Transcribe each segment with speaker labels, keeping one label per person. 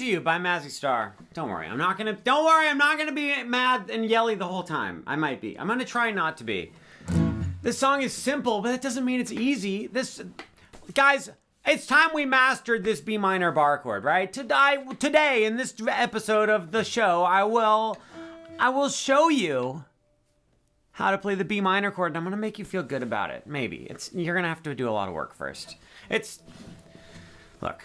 Speaker 1: to You by Mazzy Star. Don't worry, I'm not gonna be mad and yelly the whole time. I might be. I'm gonna try not to be. This song is simple, but that doesn't mean it's easy. Guys, it's time we mastered this B minor bar chord, right? Today, in this episode of the show, I will show you how to play the B minor chord, and I'm gonna make you feel good about it. Maybe. You're gonna have to do a lot of work first. Look.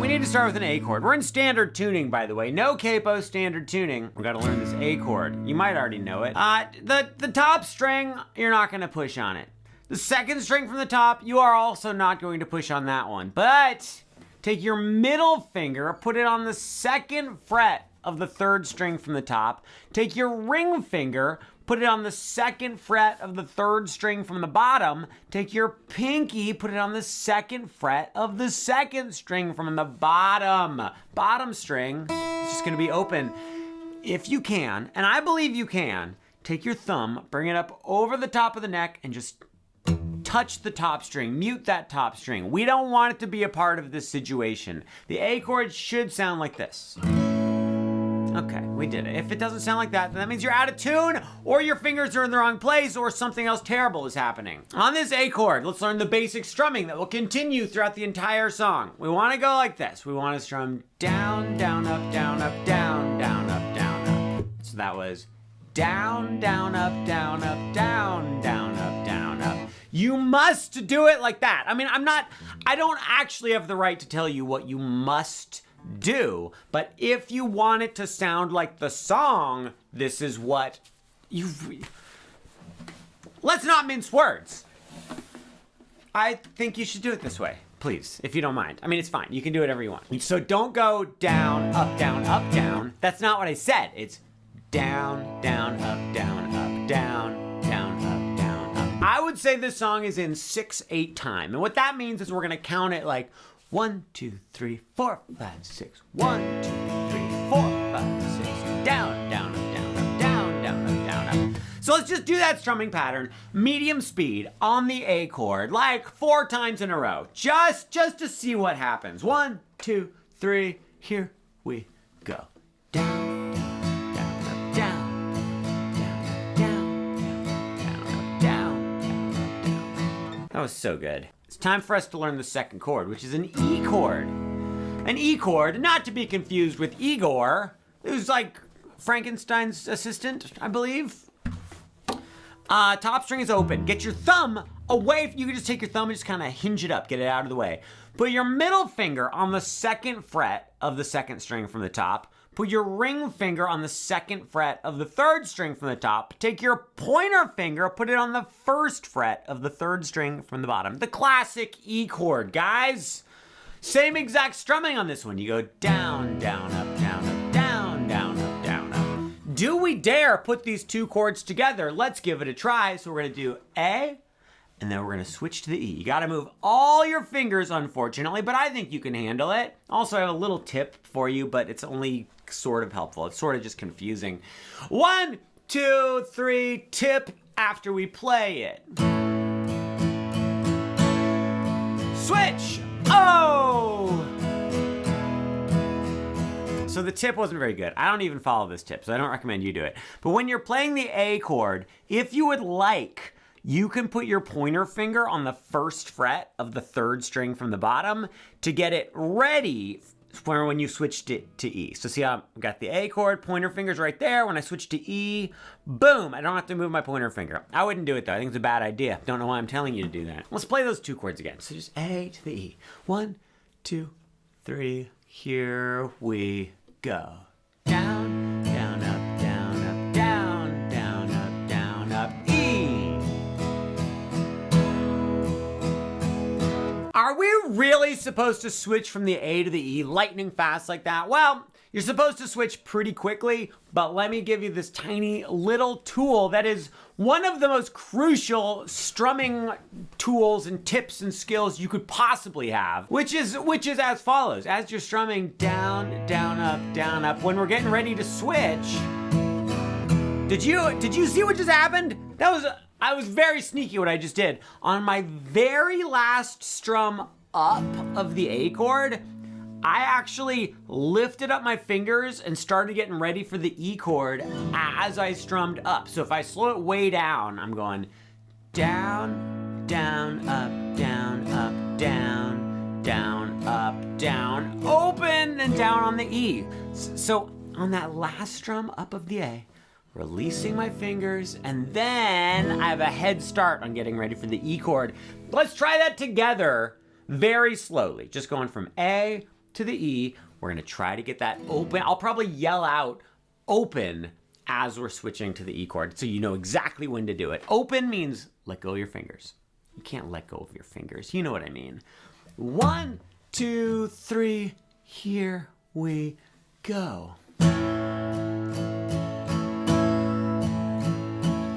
Speaker 1: We need to start with an A chord. We're in standard tuning, by the way. No capo, standard tuning. We gotta learn this A chord. You might already know it. The top string, you're not gonna push on it. The second string from the top, you are also not going to push on that one. But take your middle finger, put it on the second fret of the third string from the top. Take your ring finger, put it on the second fret of the third string from the bottom. Take your pinky, put it on the second fret of the second string from the bottom. Bottom string is just gonna be open. If you can, and I believe you can, take your thumb, bring it up over the top of the neck, and just touch the top string, mute that top string. We don't want it to be a part of this situation. The A chord should sound like this. Okay, we did it. If it doesn't sound like that, then that means you're out of tune, or your fingers are in the wrong place, or something else terrible is happening. On this A chord, let's learn the basic strumming that will continue throughout the entire song. We want to go like this. We want to strum down, down, up, down, up, down, down, up, down, up. So that was down, down, up, down, up, down, down, up, down, up. You must do it like that. I mean, I don't actually have the right to tell you what you must do, but if you want it to sound like the song, this is what let's not mince words. I think you should do it this way, please, if you don't mind. I mean, it's fine. You can do whatever you want. So don't go down, up, down, up, down. That's not what I said. It's down, down, up, down, up, down, down, up, down, up. I would say this song is in 6/8 time. And what that means is we're gonna count it like 1, 2, 3, 4, 5, 6. 1, 2, 3, 4, 5, 6. Down, down, up, down, up, down, down, up, down, up. So let's just do that strumming pattern, medium speed on the A chord, like 4 times in a row, just to see what happens. 1, 2, 3, here we go. Down, down, down, up, down, down, down, down, up, down, down, up, down. That was so good. It's time for us to learn the second chord, which is an E chord. An E chord, not to be confused with Igor, who's like Frankenstein's assistant, I believe. Top string is open. Get your thumb away. You can just take your thumb and just kind of hinge it up, get it out of the way. Put your middle finger on the second fret of the second string from the top. Put your ring finger on the second fret of the third string from the top. Take your pointer finger, put it on the first fret of the third string from the bottom. The classic E chord, guys. Same exact strumming on this one. You go down, down, up, down, up, down, down, up, down, up. Do we dare put these two chords together? Let's give it a try. So we're gonna do A, and then we're gonna switch to the E. You gotta move all your fingers, unfortunately, but I think you can handle it. Also, I have a little tip for you, but it's only sort of helpful. It's sort of just confusing. 1, 2, 3, tip after we play it. Switch! Oh! So the tip wasn't very good. I don't even follow this tip, so I don't recommend you do it. But when you're playing the A chord, if you would like, you can put your pointer finger on the first fret of the third string from the bottom to get it ready for when you switched it to E. So see how I've got the A chord, pointer finger's right there. When I switch to E, boom, I don't have to move my pointer finger. I wouldn't do it though. I think it's a bad idea. Don't know why I'm telling you to do that. Let's play those two chords again. So just A to the E. 1, 2, 3, here we go. Down, down, up, down, up, down, down, up, down, up, E. Are we really supposed to switch from the A to the E lightning fast like that? Well, you're supposed to switch pretty quickly, but let me give you this tiny little tool that is one of the most crucial strumming tools and tips and skills you could possibly have, which is as follows. As you're strumming down, down, up, when we're getting ready to switch, did you see what just happened? I was very sneaky what I just did. On my very last strum up of the A chord, I actually lifted up my fingers and started getting ready for the E chord as I strummed up. So if I slow it way down, I'm going down, down, up, down, up, down, down, up, down, open, and down on the E. So on that last strum up of the A, releasing my fingers, and then I have a head start on getting ready for the E chord. Let's try that together very slowly. Just going from A to the E. We're gonna try to get that open. I'll probably yell out open as we're switching to the E chord so you know exactly when to do it. Open means let go of your fingers. You can't let go of your fingers. You know what I mean. 1, 2, 3, here we go.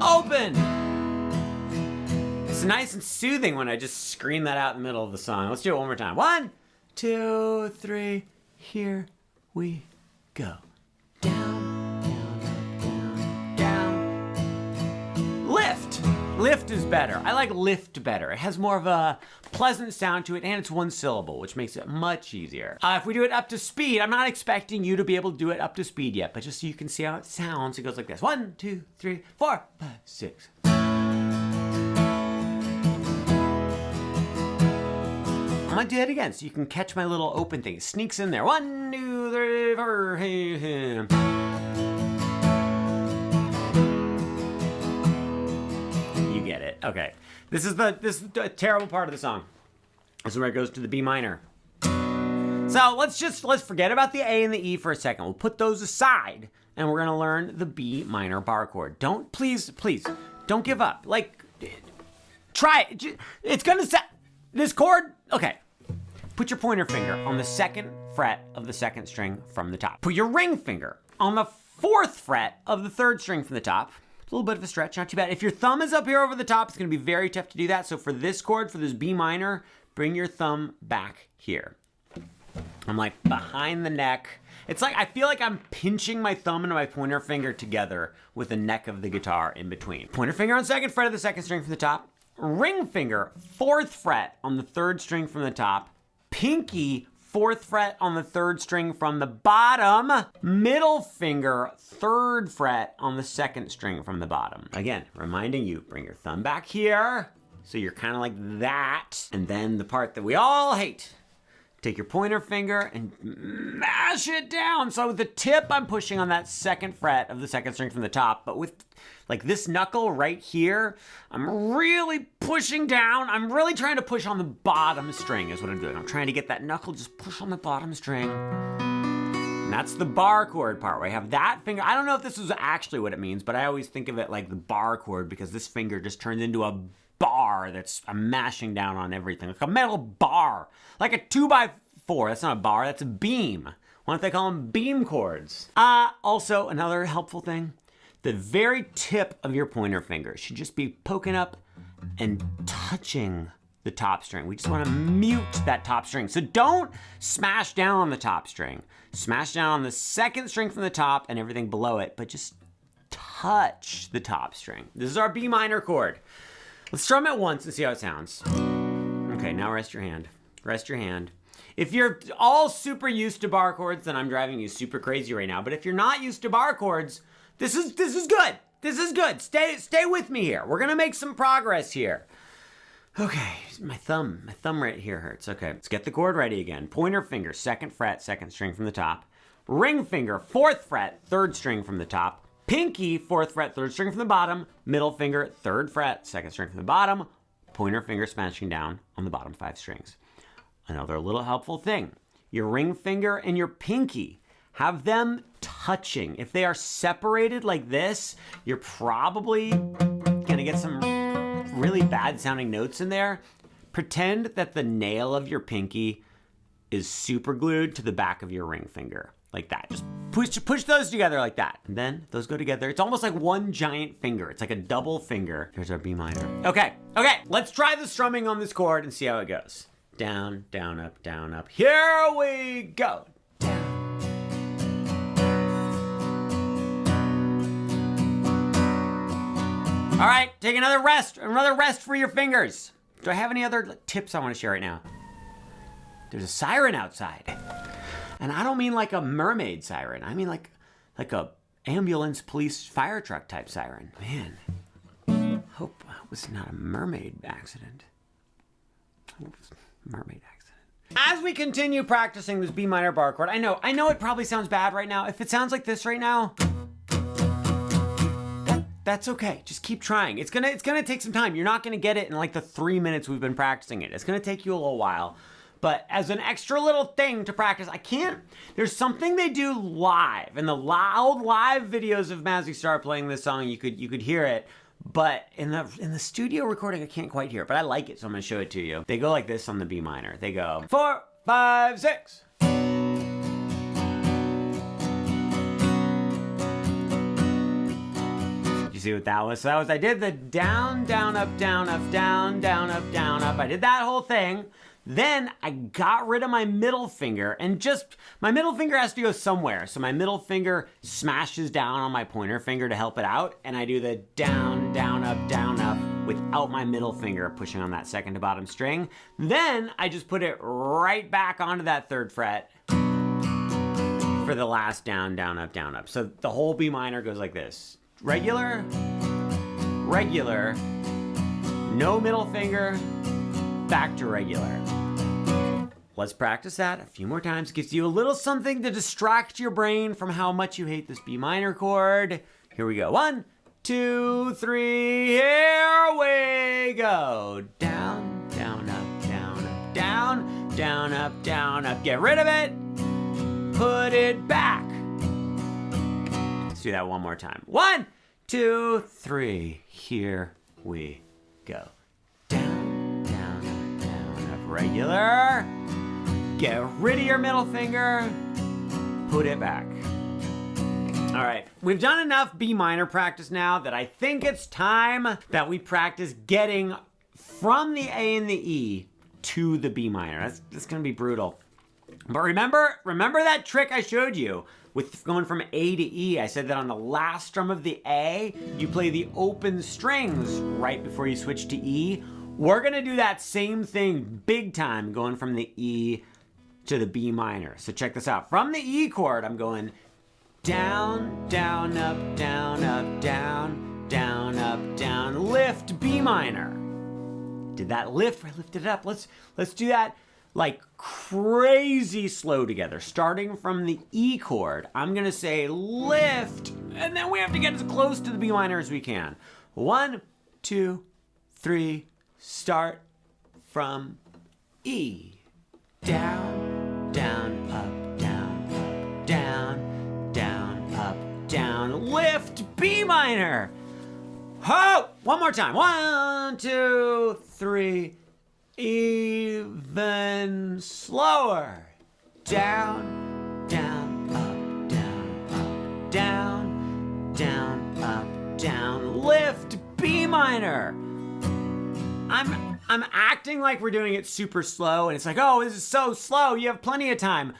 Speaker 1: Open! It's nice and soothing when I just scream that out in the middle of the song. Let's do it one more time. 1, 2, 3, here we go. Down, down, up, down, down. Lift! Lift is better. I like lift better. It has more of a pleasant sound to it, and it's one syllable, which makes it much easier. If we do it up to speed, I'm not expecting you to be able to do it up to speed yet, but just so you can see how it sounds, it goes like this. 1, 2, 3, 4, 5, 6. I'm gonna do it again so you can catch my little open thing. It sneaks in there. 1, 2, 3, 4, hey, hey. You get it. Okay. This is the terrible part of the song. This is where it goes to the B minor. So let's forget about the A and the E for a second. We'll put those aside and we're gonna learn the B minor bar chord. Please, don't give up. Like, try it. It's gonna set this chord. Okay. Put your pointer finger on the 2nd fret of the 2nd string from the top. Put your ring finger on the 4th fret of the 3rd string from the top. A little bit of a stretch, not too bad. If your thumb is up here over the top, it's gonna be very tough to do that. So for this chord, for this B minor, bring your thumb back here. I'm like behind the neck. It's like, I feel like I'm pinching my thumb and my pointer finger together with the neck of the guitar in between. Pointer finger on 2nd fret of the 2nd string from the top. Ring finger, 4th fret on the 3rd string from the top. Pinky, 4th fret on the 3rd string from the bottom. Middle finger, 3rd fret on the 2nd string from the bottom. Again, reminding you, bring your thumb back here. So you're kind of like that. And then the part that we all hate. Take your pointer finger and mash it down. So with the tip, I'm pushing on that 2nd fret of the 2nd string from the top. But with like this knuckle right here, I'm really pushing down. I'm really trying to push on the bottom string is what I'm doing. I'm trying to get that knuckle, just push on the bottom string. And that's the bar chord part where I have that finger. I don't know if this is actually what it means, but I always think of it like the bar chord because this finger just turns into a bar that's I'm mashing down on everything. Like a metal bar. Like a 2x4. That's not a bar, that's a beam. Why don't they call them beam chords? Also, another helpful thing. The very tip of your pointer finger should just be poking up and touching the top string. We just want to mute that top string. So don't smash down on the top string. Smash down on the 2nd string from the top and everything below it, but just touch the top string. This is our B minor chord. Let's strum it once and see how it sounds. Okay, now rest your hand. Rest your hand. If you're all super used to bar chords, then I'm driving you super crazy right now. But if you're not used to bar chords, this is good. This is good. Stay with me here. We're gonna make some progress here. Okay, my thumb right here hurts. Okay, let's get the chord ready again. Pointer finger, 2nd fret, 2nd string from the top. Ring finger, 4th fret, 3rd string from the top. Pinky, 4th fret, 3rd string from the bottom. Middle finger, 3rd fret, 2nd string from the bottom. Pointer finger smashing down on the bottom 5 strings. Another little helpful thing. Your ring finger and your pinky, have them touching. If they are separated like this, you're probably gonna get some really bad sounding notes in there. Pretend that the nail of your pinky is super glued to the back of your ring finger. Like that. Just push those together like that. And then those go together. It's almost like one giant finger. It's like a double finger. Here's our B minor. Okay, let's try the strumming on this chord and see how it goes. Down, down, up, down, up. Here we go. All right, take another rest for your fingers. Do I have any other tips I want to share right now? There's a siren outside. And I don't mean like a mermaid siren. I mean like a ambulance, police, fire truck type siren. Man, hope it's not a mermaid accident. Oops, mermaid accident. As we continue practicing this B minor bar chord, I know it probably sounds bad right now. If it sounds like this right now, that's okay. Just keep trying. It's gonna take some time. You're not gonna get it in like the 3 minutes we've been practicing it. It's gonna take you a little while. But as an extra little thing to practice, there's something they do live. In the old live videos of Mazzy Star playing this song, you could hear it. But in the studio recording, I can't quite hear it. But I like it, so I'm gonna show it to you. They go like this on the B minor. They go 4, 5, 6. See what that was? So that was, I did the down, down, up, down, up, down, down, up, down, up. I did that whole thing. Then I got rid of my middle finger and my middle finger has to go somewhere. So my middle finger smashes down on my pointer finger to help it out. And I do the down, down, up without my middle finger pushing on that second to bottom string. Then I just put it right back onto that 3rd fret for the last down, down, up, down, up. So the whole B minor goes like this. Regular, regular, no middle finger, back to regular. Let's practice that a few more times. Gives you a little something to distract your brain from how much you hate this B minor chord. Here we go. 1, 2, 3, here we go. Down, down, up, down, up, down, down, up, down, up. Get rid of it, put it back. Let's do that one more time. 1, 2, 3, here we go. Down, down, up, down, up, regular. Get rid of your middle finger, put it back. All right, we've done enough B minor practice now that I think it's time that we practice getting from the A and the E to the B minor. That's gonna be brutal. But remember that trick I showed you with going from A to E? I said that on the last strum of the A, you play the open strings right before you switch to E. We're gonna do that same thing big time, going from the E to the B minor. So check this out. From the E chord, I'm going down, down, up, down, up, down, down, up, down, lift, B minor. Did that lift? I lifted it up. Let's do that like crazy slow together. Starting from the E chord, I'm gonna say lift, and then we have to get as close to the B minor as we can. 1, 2, 3, start from E. Down, down, up, down, up, down, down, up, down, lift, B minor. Ho! One more time. 1, 2, 3, even slower. Down, down, up, down, up, down, down, up, down, lift, B minor. I'm acting like we're doing it super slow, and it's like, oh, this is so slow, you have plenty of time.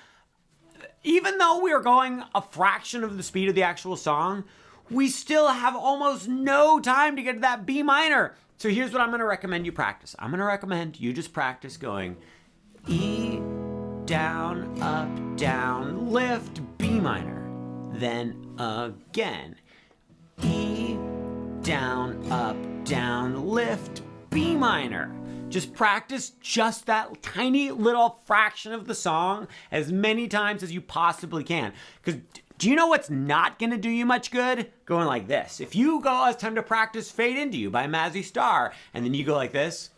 Speaker 1: Even though we are going a fraction of the speed of the actual song, we still have almost no time to get to that B minor. So here's what I'm gonna recommend you practice. I'm gonna recommend you just practice going E, down, up, down, lift, B minor. Then again, E, down, up, down, lift, B minor. Just practice just that tiny little fraction of the song as many times as you possibly can. Because do you know what's not gonna do you much good? Going like this. If you go, it's time to practice Fade Into You by Mazzy Star, and then you go like this.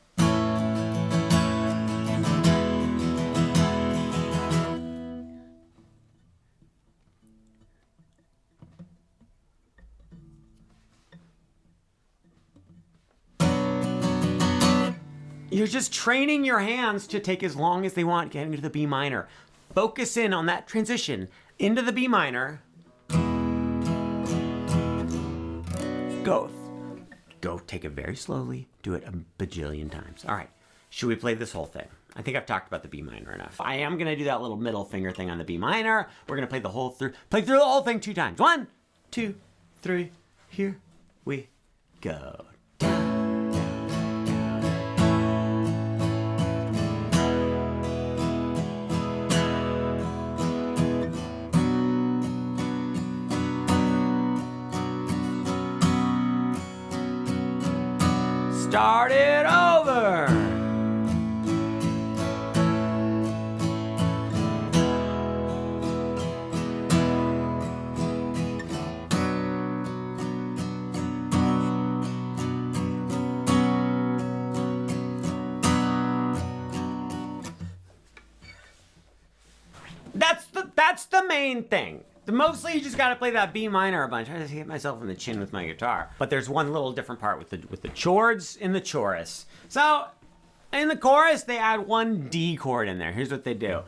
Speaker 1: You're just training your hands to take as long as they want getting to the B minor. Focus in on that transition into the B minor. Go take it very slowly. Do it a bajillion times. All right, should we play this whole thing? I think I've talked about the B minor enough. I am gonna do that little middle finger thing on the B minor. We're gonna play through the whole thing 2 times. 1, 2, 3, here we go. start it over. That's the main thing. Mostly you just gotta play that B minor a bunch. I just hit myself in the chin with my guitar. But there's one little different part with the chords in the chorus. So in the chorus, they add one D chord in there. Here's what they do.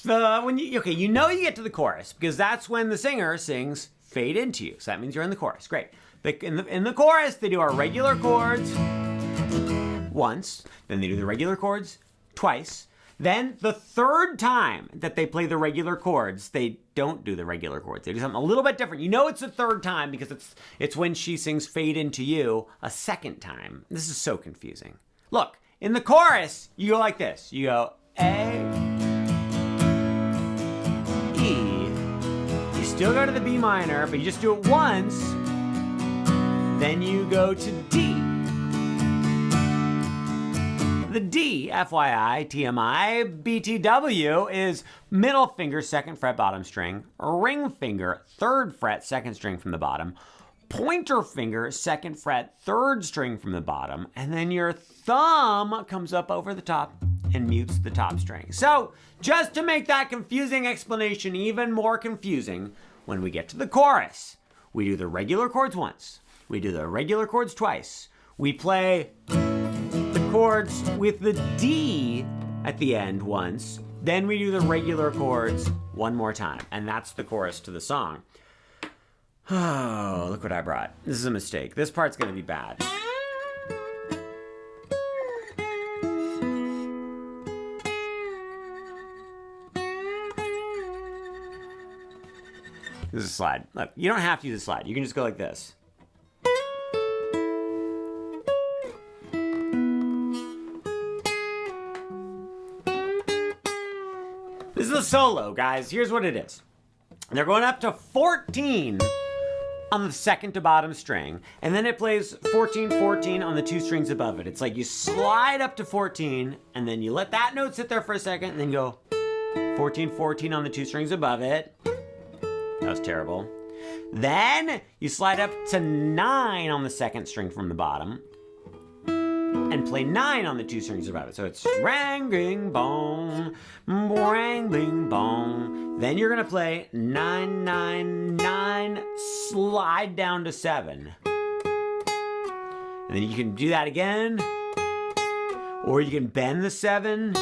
Speaker 1: When you get to the chorus because that's when the singer sings fade into you. So that means you're in the chorus. Great. In the chorus, they do our regular chords once. Then they do the regular chords twice. Then the third time that they play the regular chords, they don't do the regular chords. They do something a little bit different. You know it's the third time because it's when she sings fade into you a second time. This is so confusing. Look, in the chorus, you go like this. You go A, E. You still go to the B minor, but you just do it once. Then you go to D. The D, FYI, TMI, BTW is middle finger, 2nd fret, bottom string, ring finger, 3rd fret, 2nd string from the bottom, pointer finger, 2nd fret, 3rd string from the bottom, and then your thumb comes up over the top and mutes the top string. So, just to make that confusing explanation even more confusing, when we get to the chorus, we do the regular chords once, we do the regular chords twice, we play the chords with the D at the end once, then we do the regular chords one more time, and that's the chorus to the song. Oh, look what I brought. This is a mistake. This part's gonna be bad. This is a slide. Look, you don't have to use a slide. You can just go like this. This is a solo, guys. Here's what it is. They're going up to 14 on the 2nd to bottom string, and then it plays 14, 14 on the 2 strings above it. It's like you slide up to 14, and then you let that note sit there for a second, and then go 14, 14 on the 2 strings above it. That was terrible. Then you slide up to 9 on the 2nd string from the bottom, and play 9 on the 2 strings above it. So it's rang, ding, bong, rang, ding, bong. Then you're gonna play 9, 9, 9, slide down to 7. And then you can do that again, or you can bend the 7,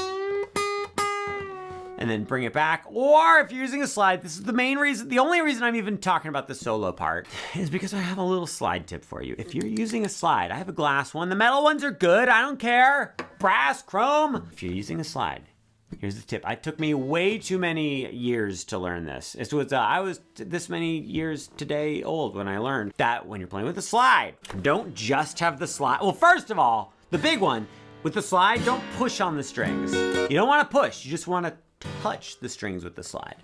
Speaker 1: and then bring it back. Or if you're using a slide, this is the main reason, the only reason I'm even talking about the solo part is because I have a little slide tip for you. If you're using a slide, I have a glass one. The metal ones are good, I don't care. Brass, chrome. If you're using a slide, here's the tip. It took me way too many years to learn this. I was this many years today old when I learned that when you're playing with a slide, don't just have the slide. Well, first of all, the big one, with the slide, don't push on the strings. You don't wanna push, you just wanna touch the strings with the slide.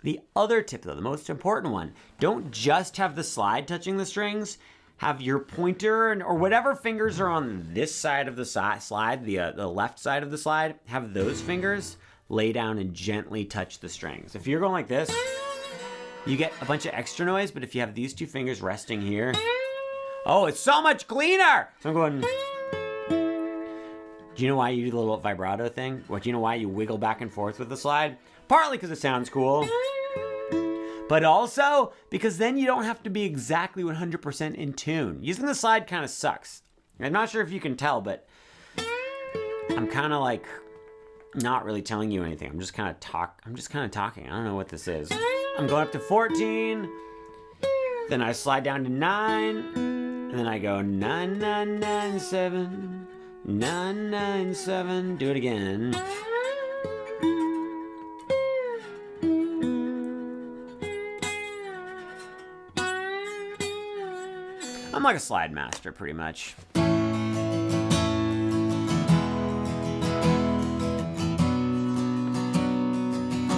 Speaker 1: The other tip though, the most important one, don't just have the slide touching the strings, have your pointer or whatever fingers are on this side of the slide, the left side of the slide, have those fingers lay down and gently touch the strings. If you're going like this, you get a bunch of extra noise, but if you have these 2 fingers resting here, oh, it's so much cleaner. So I'm going, do you know why you do the little vibrato thing? Do you know why you wiggle back and forth with the slide? Partly because it sounds cool, but also because then you don't have to be exactly 100% in tune. Using the slide kind of sucks. I'm not sure if you can tell, but I'm kind of like not really telling you anything. I'm just kind of talking. I don't know what this is. I'm going up to 14, then I slide down to 9, and then I go 9, 9, 9, 7. 9, 9, 7, do it again. I'm like a slide master, pretty much.